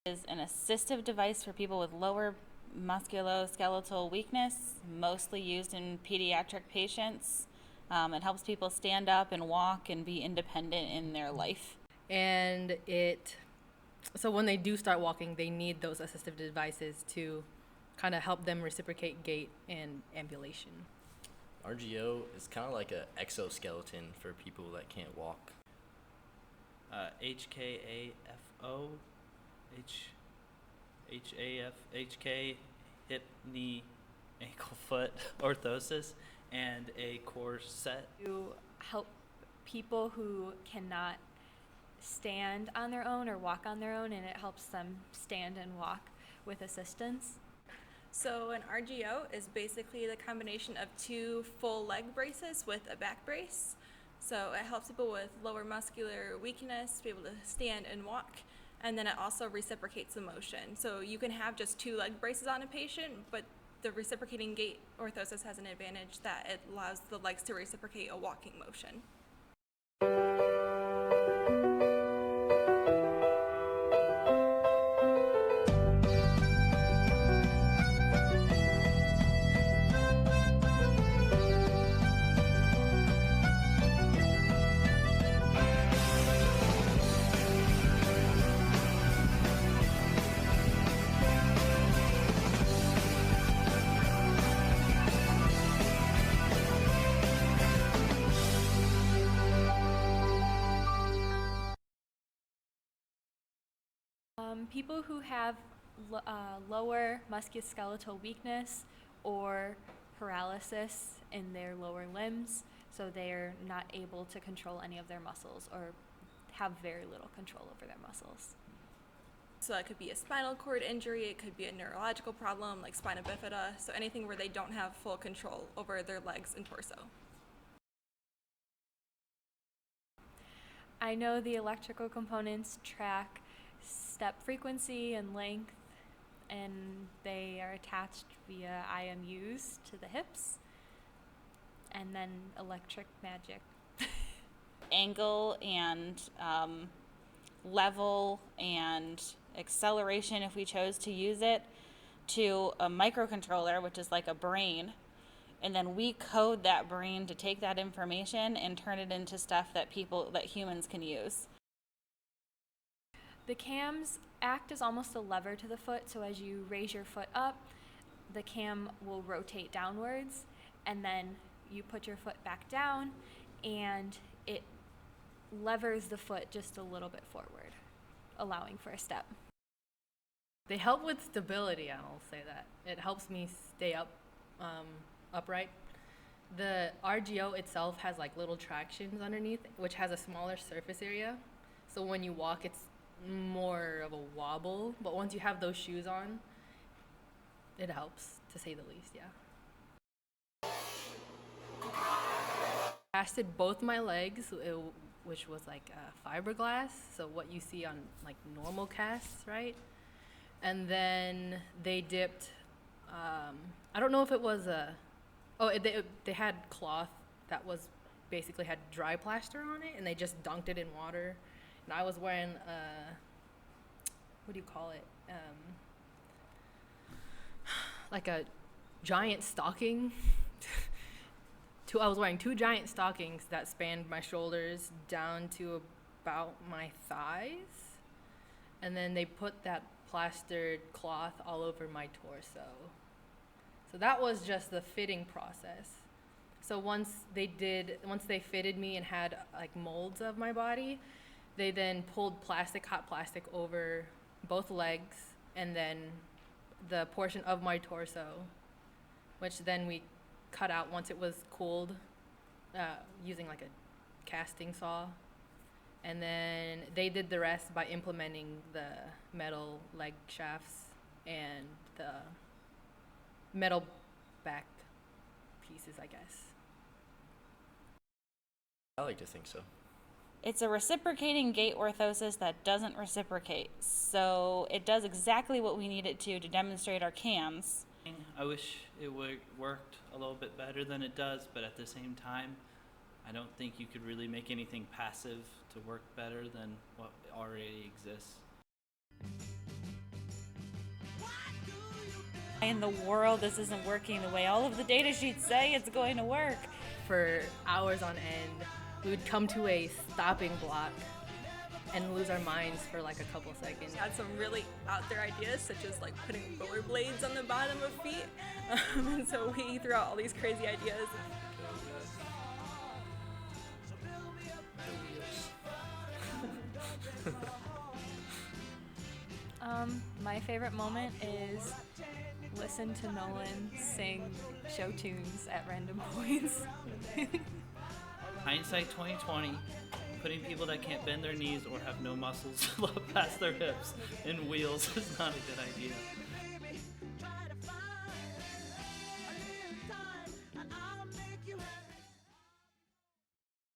Is an assistive device for people with lower musculoskeletal weakness, mostly used in pediatric patients. It helps people stand up and walk and be independent in their life. And so when they do start walking, they need those assistive devices to kind of help them reciprocate gait and ambulation. RGO is kind of like an exoskeleton for people that can't walk. HKAFO, HAF, hip, knee, ankle, foot orthosis, and a corset. To help people who cannot stand on their own or walk on their own, and it helps them stand and walk with assistance. So an RGO is basically the combination of two full leg braces with a back brace. So it helps people with lower muscular weakness to be able to stand and walk, and then it also reciprocates the motion. So you can have just two leg braces on a patient, but the reciprocating gait orthosis has an advantage that it allows the legs to reciprocate a walking motion. People who have lower musculoskeletal weakness or paralysis in their lower limbs, so they're not able to control any of their muscles or have very little control over their muscles. So that could be a spinal cord injury, it could be a neurological problem like spina bifida, so anything where they don't have full control over their legs and torso. I know the electrical components track step frequency and length, and they are attached via IMUs to the hips, and then electric magic. Angle and level and acceleration, if we chose to use it, to a microcontroller, which is like a brain, and then we code that brain to take that information and turn it into stuff that humans can use. The cams act as almost a lever to the foot, so as you raise your foot up, the cam will rotate downwards, and then you put your foot back down, and it levers the foot just a little bit forward, allowing for a step. They help with stability, I'll say that. It helps me stay upright. The RGO itself has like little tractions underneath, which has a smaller surface area. So when you walk, it's more of a wobble, but once you have those shoes on, it helps, to say the least, yeah. Casted both my legs, which was like fiberglass, so what you see on like normal casts, right? And then they dipped, I don't know if it was they had cloth that was basically had dry plaster on it, and they just dunked it in water. And I was wearing what do you call it? Like a giant stocking. I was wearing two giant stockings that spanned my shoulders down to about my thighs. And then they put that plastered cloth all over my torso. So that was just the fitting process. So once they fitted me and had like molds of my body, they then pulled hot plastic over both legs, and then the portion of my torso, which then we cut out once it was cooled using like a casting saw. And then they did the rest by implementing the metal leg shafts and the metal back pieces, I guess. I like to think so. It's a reciprocating gait orthosis that doesn't reciprocate, so it does exactly what we need it to demonstrate our cams. I wish it worked a little bit better than it does, but at the same time, I don't think you could really make anything passive to work better than what already exists. in the world this isn't working the way all of the data sheets say it's going to work. For hours on end, we would come to a stopping block and lose our minds for like a couple seconds. Had some really out there ideas, such as like putting rollerblades on the bottom of feet. And so we threw out all these crazy ideas. My favorite moment is listen to Nolan sing show tunes at random points. Hindsight 2020, putting people that can't bend their knees or have no muscles past their hips in wheels is not a good idea.